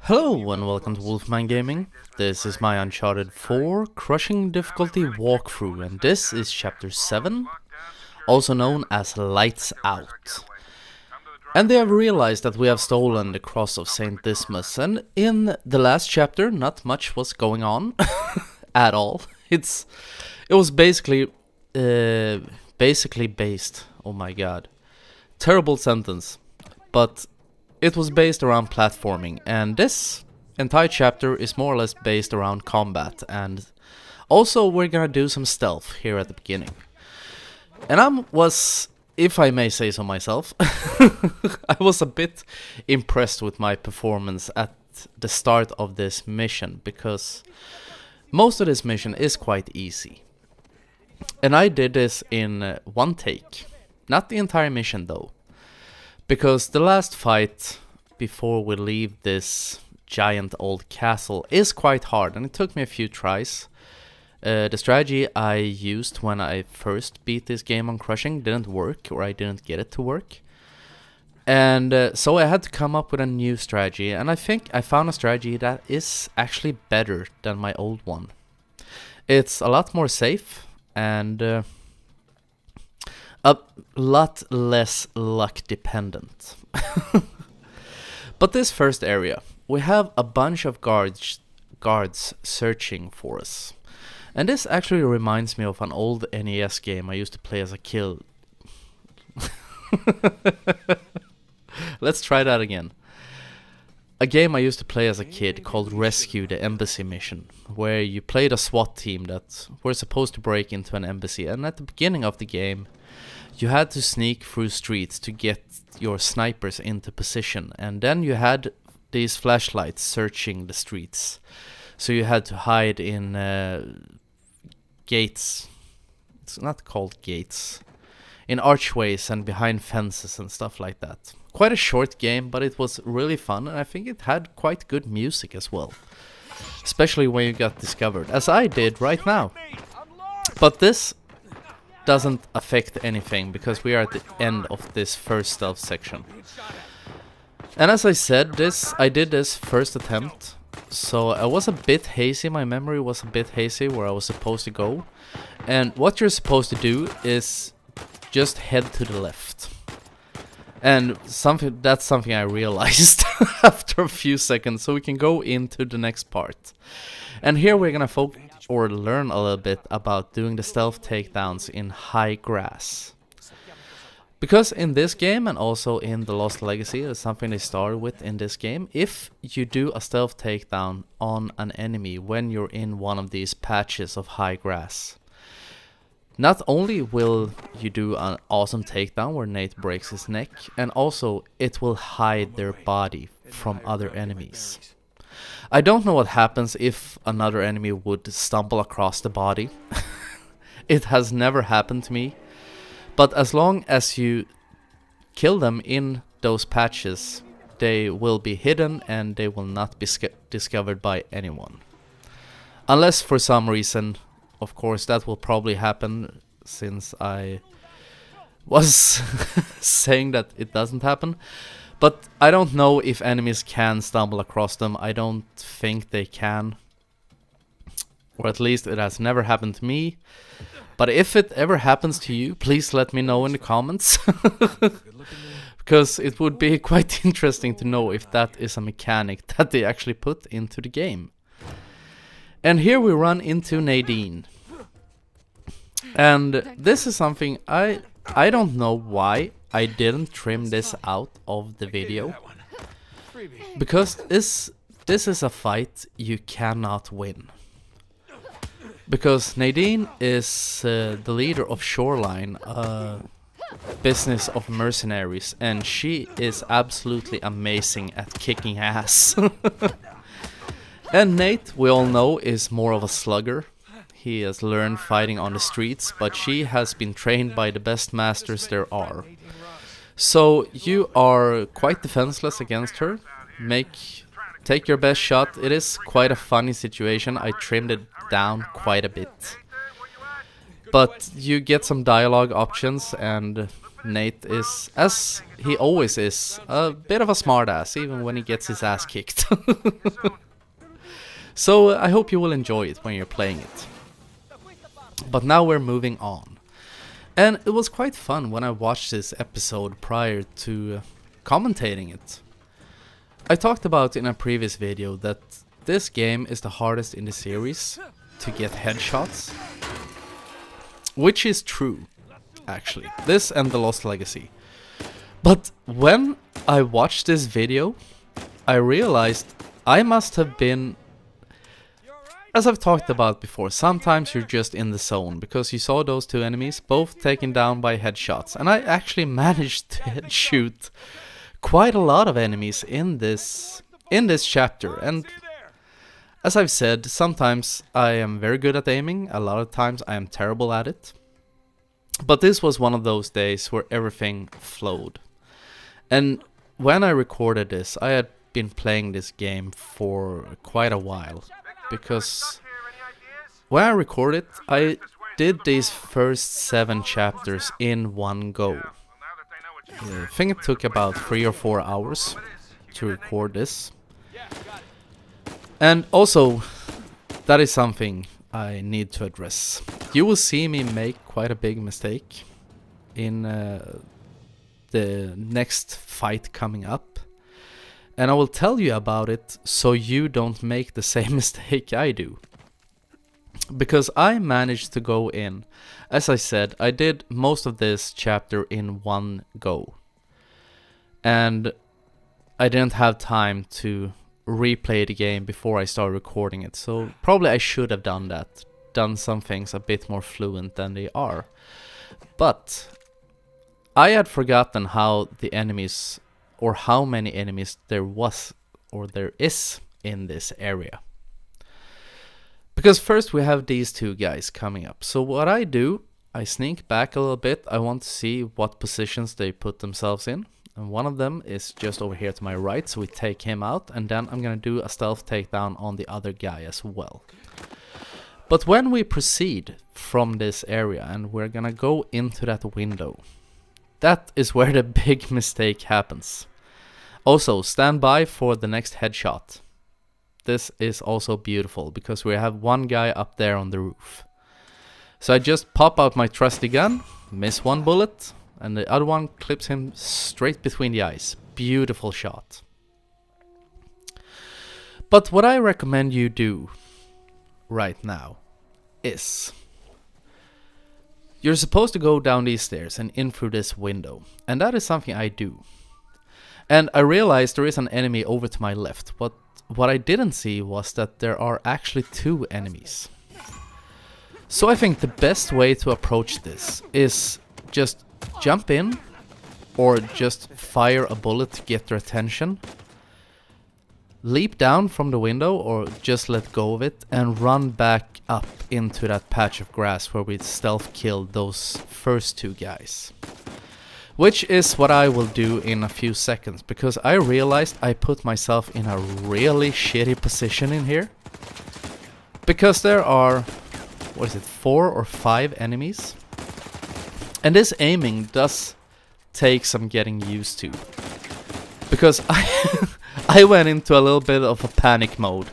Hello and welcome to Wolfman Gaming. This is my Uncharted 4 Crushing Difficulty walkthrough, and this is Chapter 7, also known as Lights Out. And they have realized that we have stolen the cross of Saint Dismas, and in the last chapter not much was going on at all. It was basically based, oh my god, terrible sentence, but it was based around platforming, and this entire chapter is more or less based around combat, and also we're gonna do some stealth here at the beginning. And if I may say so myself, I was a bit impressed with my performance at the start of this mission, because most of this mission is quite easy. And I did this in one take, not the entire mission though. Because the last fight before we leave this giant old castle is quite hard, and it took me a few tries. The strategy I used when I first beat this game on Crushing didn't work, or I didn't get it to work. And so I had to come up with a new strategy, and I think I found a strategy that is actually better than my old one. It's a lot more safe, and a lot less luck dependent. But this first area, we have a bunch of guards searching for us. And this actually reminds me of an old NES game I used to play as a kid. Let's try that again. A game I used to play as a kid called Rescue the Embassy Mission, where you played a SWAT team that were supposed to break into an embassy, and at the beginning of the game you had to sneak through streets to get your snipers into position, and then you had these flashlights searching the streets, so you had to hide in gates. It's not called gates. In archways and behind fences and stuff like that. Quite a short game, but it was really fun, and I think it had quite good music as well. Especially when you got discovered, as I did right now. But this doesn't affect anything, because we are at the end of this first stealth section. And as I said, I did this first attempt, so I was a bit hazy, my memory was a bit hazy where I was supposed to go. And what you're supposed to do is just head to the left. And that's something I realized after a few seconds, so we can go into the next part. And here we're gonna learn a little bit about doing the stealth takedowns in high grass. Because in this game, and also in The Lost Legacy, it's something they started with in this game, if you do a stealth takedown on an enemy when you're in one of these patches of high grass, not only will you do an awesome takedown where Nate breaks his neck, and also it will hide their body from other enemies. I don't know what happens if another enemy would stumble across the body. It has never happened to me. But as long as you kill them in those patches, they will be hidden and they will not be discovered by anyone. Unless for some reason, of course, that will probably happen, since I was saying that it doesn't happen. But I don't know if enemies can stumble across them. I don't think they can. Or at least it has never happened to me. But if it ever happens to you, please let me know in the comments. Because it would be quite interesting to know if that is a mechanic that they actually put into the game. And here we run into Nadine. And this is something I don't know why I didn't trim this out of the video. Because this is a fight you cannot win. Because Nadine is the leader of Shoreline, a business of mercenaries, and she is absolutely amazing at kicking ass. And Nate, we all know, is more of a slugger. He has learned fighting on the streets, but she has been trained by the best masters there are. So you are quite defenseless against her. Take your best shot. It is quite a funny situation. I trimmed it down quite a bit. But you get some dialogue options, and Nate is, as he always is, a bit of a smartass, even when he gets his ass kicked. So I hope you will enjoy it when you're playing it. But now we're moving on. And it was quite fun when I watched this episode prior to commentating it. I talked about in a previous video that this game is the hardest in the series to get headshots. Which is true, actually. This and The Lost Legacy. But when I watched this video, I realized I must have been... As I've talked about before, sometimes you're just in the zone, because you saw those two enemies both taken down by headshots. And I actually managed to headshoot quite a lot of enemies in this chapter. And as I've said, sometimes I am very good at aiming, a lot of times I am terrible at it. But this was one of those days where everything flowed. And when I recorded this, I had been playing this game for quite a while. Because when I recorded, I did these first 7 chapters in one go. I think it took about 3 or 4 hours to record this. And also, that is something I need to address. You will see me make quite a big mistake in the next fight coming up. And I will tell you about it so you don't make the same mistake I do. Because I managed to go in. As I said, I did most of this chapter in one go. And I didn't have time to replay the game before I started recording it. So probably I should have done that. Done some things a bit more fluent than they are. But I had forgotten how the enemies... or how many enemies there was or there is in this area. Because first we have these two guys coming up. So what I do, I sneak back a little bit. I want to see what positions they put themselves in. And one of them is just over here to my right, so we take him out. And then I'm going to do a stealth takedown on the other guy as well. But when we proceed from this area and we're going to go into that window, that is where the big mistake happens. Also, stand by for the next headshot. This is also beautiful because we have one guy up there on the roof. So I just pop out my trusty gun, miss one bullet, and the other one clips him straight between the eyes. Beautiful shot. But what I recommend you do right now is... you're supposed to go down these stairs and in through this window. And that is something I do. And I realized there is an enemy over to my left. What I didn't see was that there are actually 2 enemies. So I think the best way to approach this is just jump in or just fire a bullet to get their attention. Leap down from the window or just let go of it and run back up into that patch of grass where we stealth killed those first 2 guys. Which is what I will do in a few seconds, because I realized I put myself in a really shitty position in here. Because there are, 4 or 5 enemies? And this aiming does take some getting used to. Because I went into a little bit of a panic mode.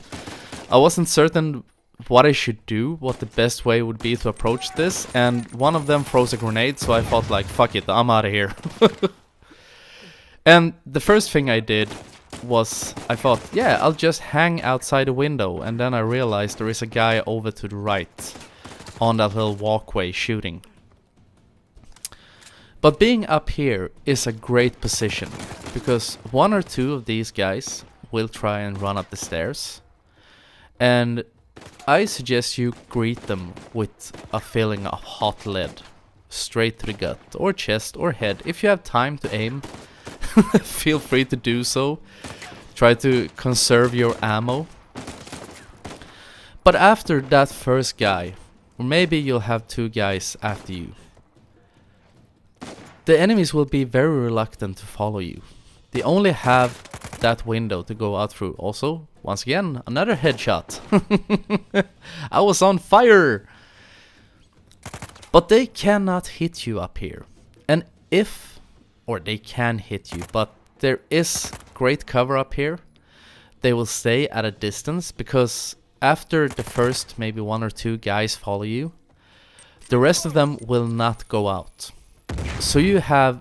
I wasn't certain what I should do, what the best way would be to approach this, and one of them throws a grenade, so I thought like, fuck it, I'm out of here. And the first thing I did was, I thought, yeah, I'll just hang outside the window, and then I realized there is a guy over to the right, on that little walkway shooting. But being up here is a great position, because 1 or 2 of these guys will try and run up the stairs, and I suggest you greet them with a feeling of hot lead, straight to the gut, or chest, or head. If you have time to aim, feel free to do so. Try to conserve your ammo. But after that first guy, or maybe you'll have 2 guys after you, the enemies will be very reluctant to follow you. They only have that window to go out through. Also, once again, another headshot. I was on fire! But they cannot hit you up here. And if, or they can hit you, but there is great cover up here. They will stay at a distance because after the first maybe 1 or 2 guys follow you, the rest of them will not go out. So you have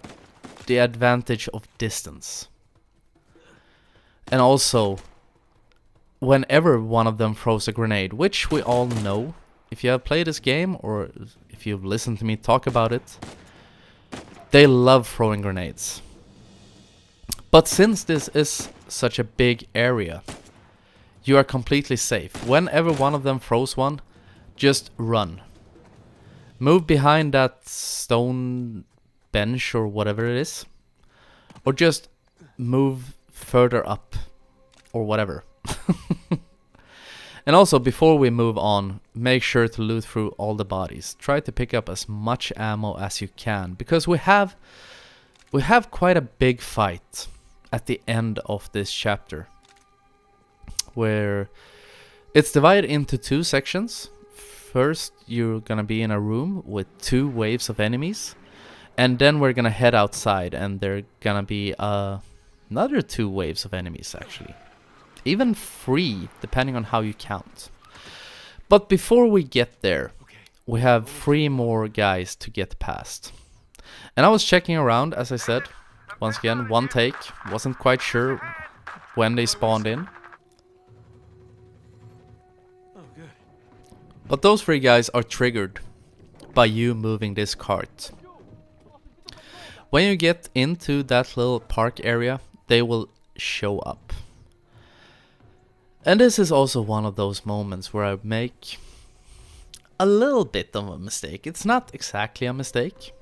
the advantage of distance. And also, whenever one of them throws a grenade, which we all know, if you have played this game or if you've listened to me talk about it, they love throwing grenades. But since this is such a big area, you are completely safe. Whenever one of them throws one, just run. Move behind that stone bench or whatever it is. Or just move further up. Or whatever. And also, before we move on, make sure to loot through all the bodies. Try to pick up as much ammo as you can. Because we have quite a big fight at the end of this chapter. Where it's divided into 2 sections. First, you're gonna be in a room with 2 waves of enemies, and then we're gonna head outside, and there gonna be another 2 waves of enemies actually, even 3 depending on how you count. But before we get there, we have 3 more guys to get past. And I was checking around, as I said, once again, 1 take, wasn't quite sure when they spawned in. But those 3 guys are triggered by you moving this cart. When you get into that little park area, they will show up. And this is also one of those moments where I make a little bit of a mistake. It's not exactly a mistake,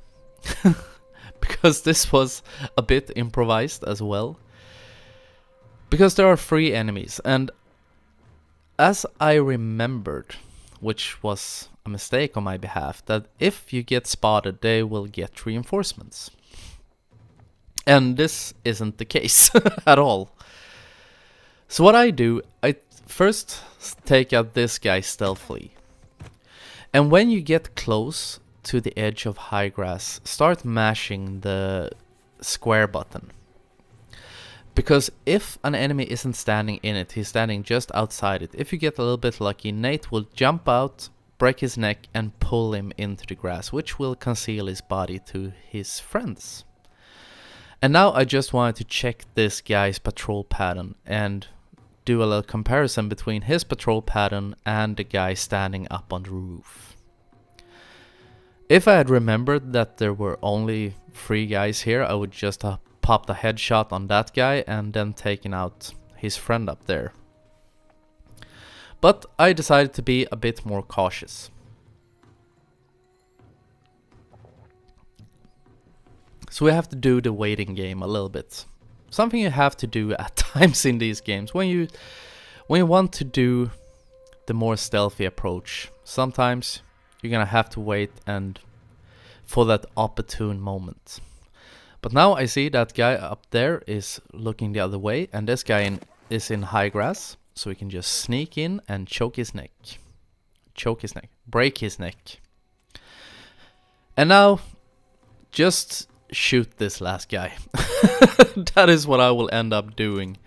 because this was a bit improvised as well. Because there are 3 enemies, and as I remembered, which was a mistake on my behalf, that if you get spotted, they will get reinforcements. And this isn't the case at all. So what I do, I first take out this guy stealthily. And when you get close to the edge of high grass, start mashing the square button. Because if an enemy isn't standing in it, he's standing just outside it. If you get a little bit lucky, Nate will jump out, break his neck, and pull him into the grass, which will conceal his body to his friends. And now I just wanted to check this guy's patrol pattern and do a little comparison between his patrol pattern and the guy standing up on the roof. If I had remembered that there were only 3 guys here, I would just have popped a headshot on that guy and then taken out his friend up there. But I decided to be a bit more cautious. So we have to do the waiting game a little bit. Something you have to do at times in these games. When you want to do the more stealthy approach, sometimes you're gonna have to wait and for that opportune moment. But now I see that guy up there is looking the other way, and this guy is in high grass, so we can just sneak in and choke his neck. Break his neck. And now, just shoot this last guy. That is what I will end up doing.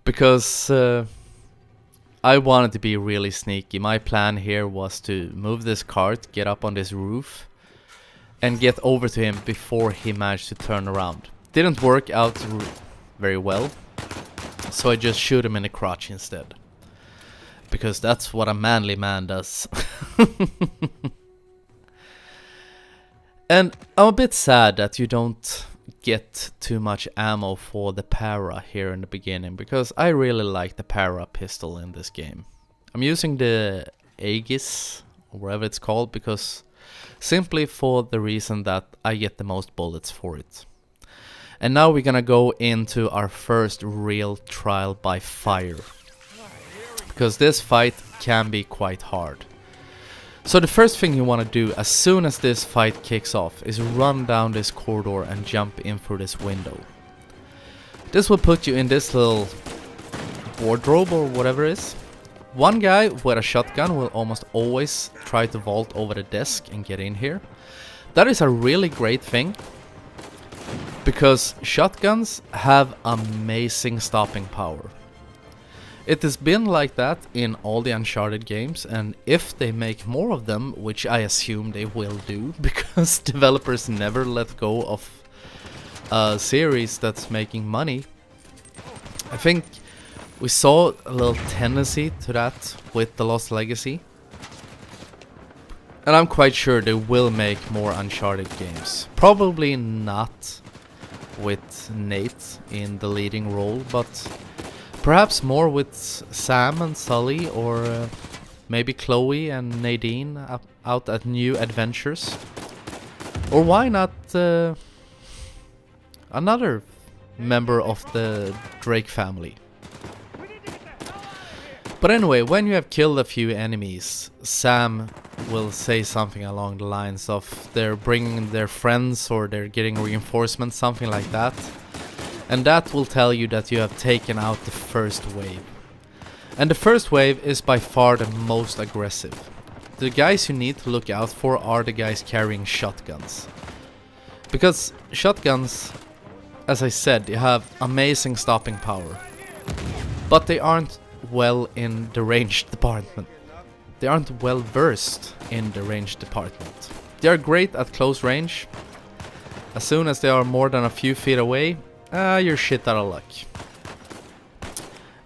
Because I wanted to be really sneaky. My plan here was to move this cart, get up on this roof, and get over to him before he managed to turn around. Didn't work out very well, so I just shoot him in the crotch instead. Because that's what a manly man does. And I'm a bit sad that you don't get too much ammo for the para here in the beginning, because I really like the para pistol in this game. I'm using the Aegis, or whatever it's called, because simply for the reason that I get the most bullets for it. And now we're gonna go into our first real trial by fire, because this fight can be quite hard. So the first thing you want to do as soon as this fight kicks off is run down this corridor and jump in through this window. This will put you in this little wardrobe or whatever it is. One guy with a shotgun will almost always try to vault over the desk and get in here. That is a really great thing, Because shotguns have amazing stopping power. It has been like that in all the Uncharted games, and if they make more of them, which I assume they will do, because developers never let go of a series that's making money, I think we saw a little tendency to that with The Lost Legacy. And I'm quite sure they will make more Uncharted games. Probably not with Nate in the leading role, but perhaps more with Sam and Sully, or maybe Chloe and Nadine out at new adventures. Or why not another member of the Drake family? But anyway, when you have killed a few enemies, Sam will say something along the lines of they're bringing their friends or they're getting reinforcements, something like that. And that will tell you that you have taken out the first wave. And the first wave is by far the most aggressive. The guys you need to look out for are the guys carrying shotguns. Because shotguns, as I said, they have amazing stopping power. But they aren't well in the range department. They aren't well versed in the range department. They are great at close range. As soon as they are more than a few feet away, you're shit out of luck.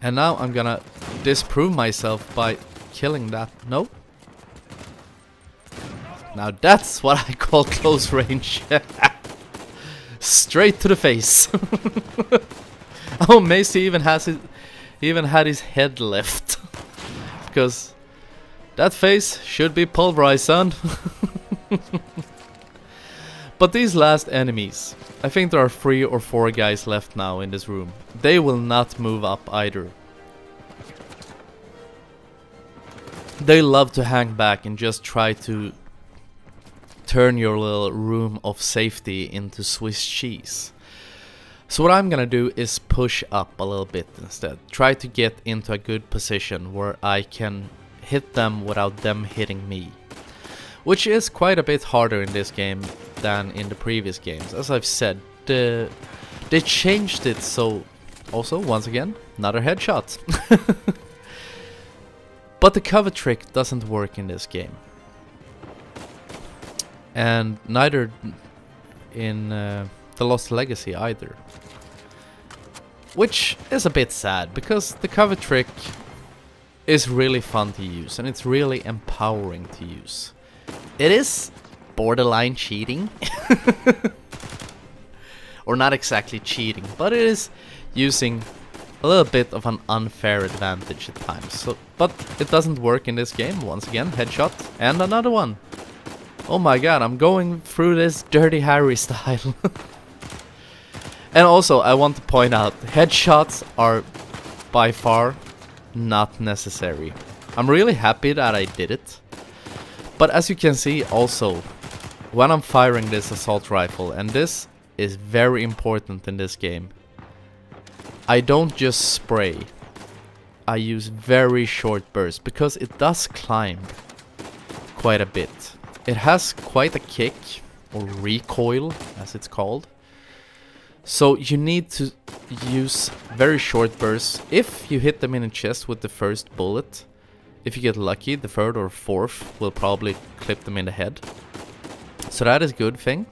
And now I'm gonna disprove myself by killing that. No. Now that's what I call close range. Straight to the face. I'm amazed he even had his head left. Because that face should be pulverized, son. But these last enemies, I think there are 3 or 4 guys left now in this room. They will not move up either. They love to hang back and just try to turn your little room of safety into Swiss cheese. So what I'm gonna do is push up a little bit instead. Try to get into a good position where I can hit them without them hitting me. Which is quite a bit harder in this game than in the previous games. As I've said, they changed it so... Also, once again, another headshot. But the cover trick doesn't work in this game. And neither in The Lost Legacy either. Which is a bit sad, because the cover trick is really fun to use and it's really empowering to use. It is borderline cheating. Or not exactly cheating, but it is using a little bit of an unfair advantage at times. So, but it doesn't work in this game. Once again, headshot and another one. Oh my god, I'm going through this Dirty Harry style. And also, I want to point out, headshots are by far not necessary. I'm really happy that I did it. But as you can see also, when I'm firing this assault rifle, and this is very important in this game, I don't just spray. I use very short bursts, because it does climb quite a bit. It has quite a kick, or recoil as it's called. So you need to use very short bursts. If you hit them in the chest with the first bullet, if you get lucky, the third or fourth will probably clip them in the head. So that is a good thing.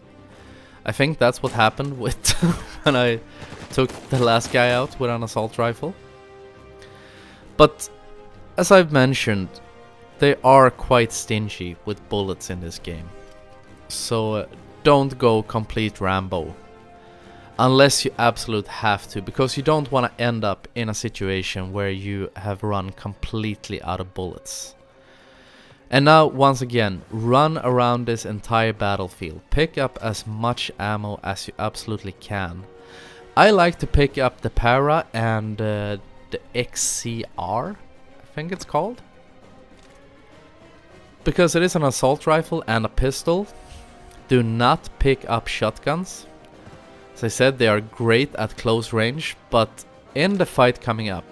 I think that's what happened with when I took the last guy out with an assault rifle. But as I've mentioned, they are quite stingy with bullets in this game. So don't go complete Rambo. Unless you absolutely have to, because you don't want to end up in a situation where you have run completely out of bullets. And now, once again, run around this entire battlefield. Pick up as much ammo as you absolutely can. I like to pick up the Para and the XCR, I think it's called. Because it is an assault rifle and a pistol. Do not pick up shotguns. As I said, they are great at close range, but in the fight coming up,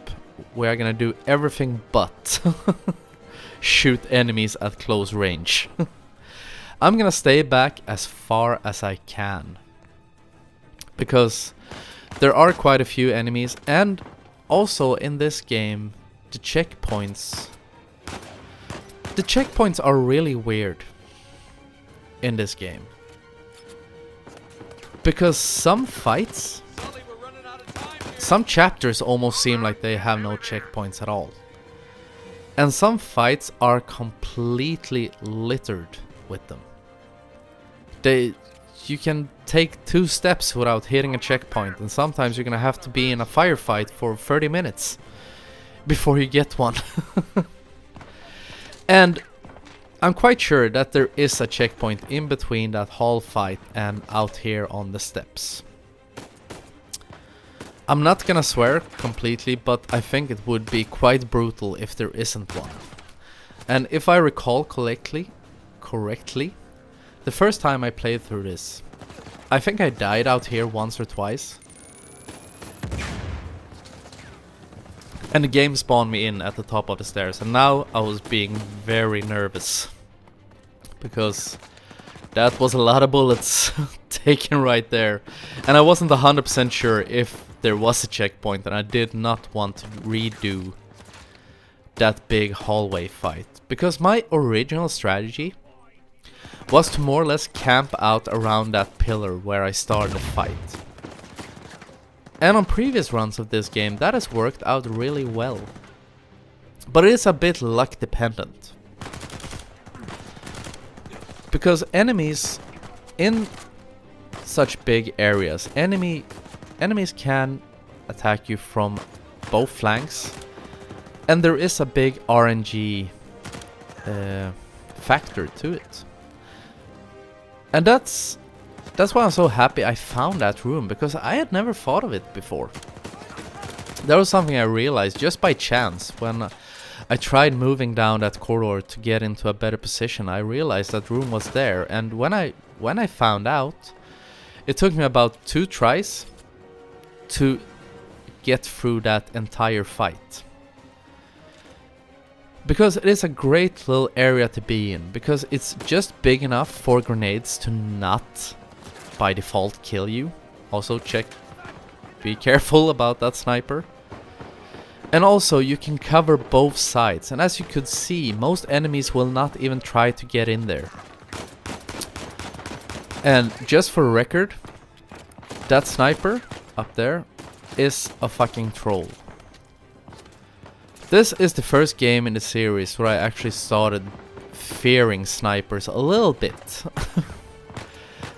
we are gonna do everything but shoot enemies at close range. I'm gonna stay back as far as I can. because there are quite a few enemies, and also in this game the checkpoints are really weird in this game, because some fights, some chapters almost seem like they have no checkpoints at all, and some fights are completely littered with them. You can take 2 steps without hitting a checkpoint, and sometimes you're gonna have to be in a firefight for 30 minutes before you get one. And I'm quite sure that there is a checkpoint in between that hall fight and out here on the steps. I'm not gonna swear completely, but I think it would be quite brutal if there isn't one. And if I recall correctly, the first time I played through this, I think I died out here once or twice. And the game spawned me in at the top of the stairs, and now I was being very nervous, because that was a lot of bullets taken right there. And I wasn't 100% sure if there was a checkpoint, and I did not want to redo that big hallway fight, because my original strategy was to more or less camp out around that pillar where I started the fight. And on previous runs of this game, that has worked out really well. But it is a bit luck dependent, because enemies in such big areas, enemies can attack you from both flanks, and there is a big RNG factor to it. And that's why I'm so happy I found that room, because I had never thought of it before. That was something I realized just by chance when I tried moving down that corridor to get into a better position. I realized that room was there, and when I found out, it took me about 2 tries to get through that entire fight. Because it is a great little area to be in, because it's just big enough for grenades to not by default kill you. Also be careful about that sniper. And also you can cover both sides, and as you could see, most enemies will not even try to get in there. And just for record, that sniper up there is a fucking troll. This is the first game in the series where I actually started fearing snipers a little bit.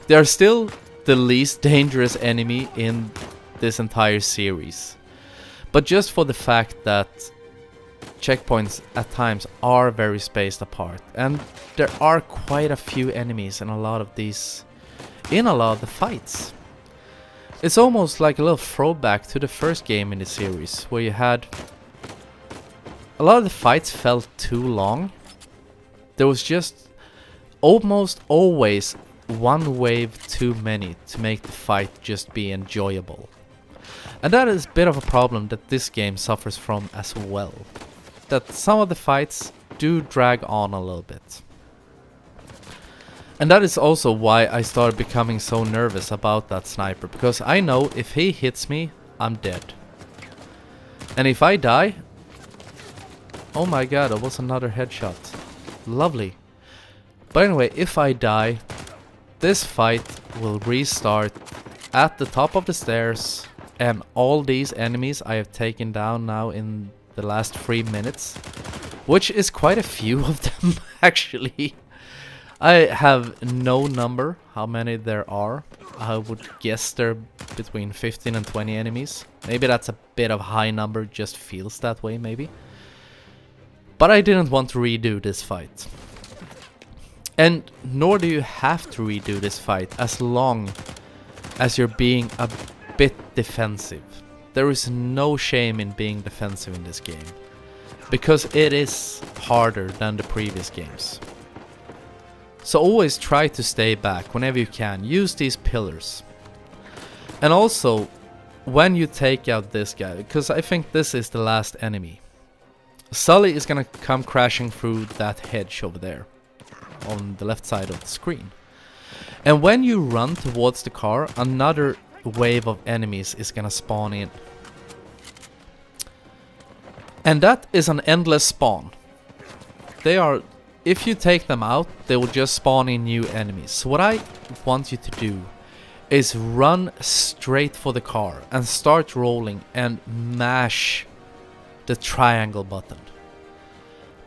They are still the least dangerous enemy in this entire series. But just for the fact that checkpoints at times are very spaced apart, and there are quite a few enemies in a lot of the fights. It's almost like a little throwback to the first game in the series, where you had a lot of the fights felt too long. There was just almost always one wave too many to make the fight just be enjoyable. And that is a bit of a problem that this game suffers from as well. That some of the fights do drag on a little bit. And that is also why I started becoming so nervous about that sniper, because I know if he hits me, I'm dead. And if I die, oh my god, that was another headshot. Lovely. But anyway, if I die, this fight will restart at the top of the stairs, and all these enemies I have taken down now in the last 3 minutes, which is quite a few of them actually. I have no number how many there are. I would guess there between 15 and 20 enemies. Maybe that's a bit of a high number, just feels that way maybe. But I didn't want to redo this fight. And nor do you have to redo this fight as long as you're being a bit defensive. There is no shame in being defensive in this game, because it is harder than the previous games. So always try to stay back whenever you can. Use these pillars. And also, when you take out this guy, because I think this is the last enemy, Sully is gonna come crashing through that hedge over there on the left side of the screen. And when you run towards the car, another wave of enemies is gonna spawn in. And that is an endless spawn. They are, if you take them out, they will just spawn in new enemies. So what I want you to do is run straight for the car and start rolling and mash the triangle button.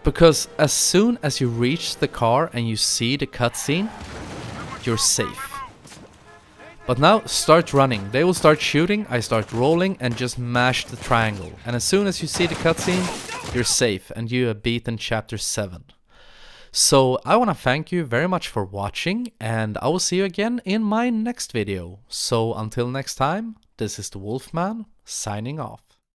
Because as soon as you reach the car and you see the cutscene, you're safe. But now start running. They will start shooting, I start rolling and just mash the triangle. And as soon as you see the cutscene, you're safe and you have beaten chapter 7. So I want to thank you very much for watching, and I will see you again in my next video. So until next time, this is the Wolfman signing off.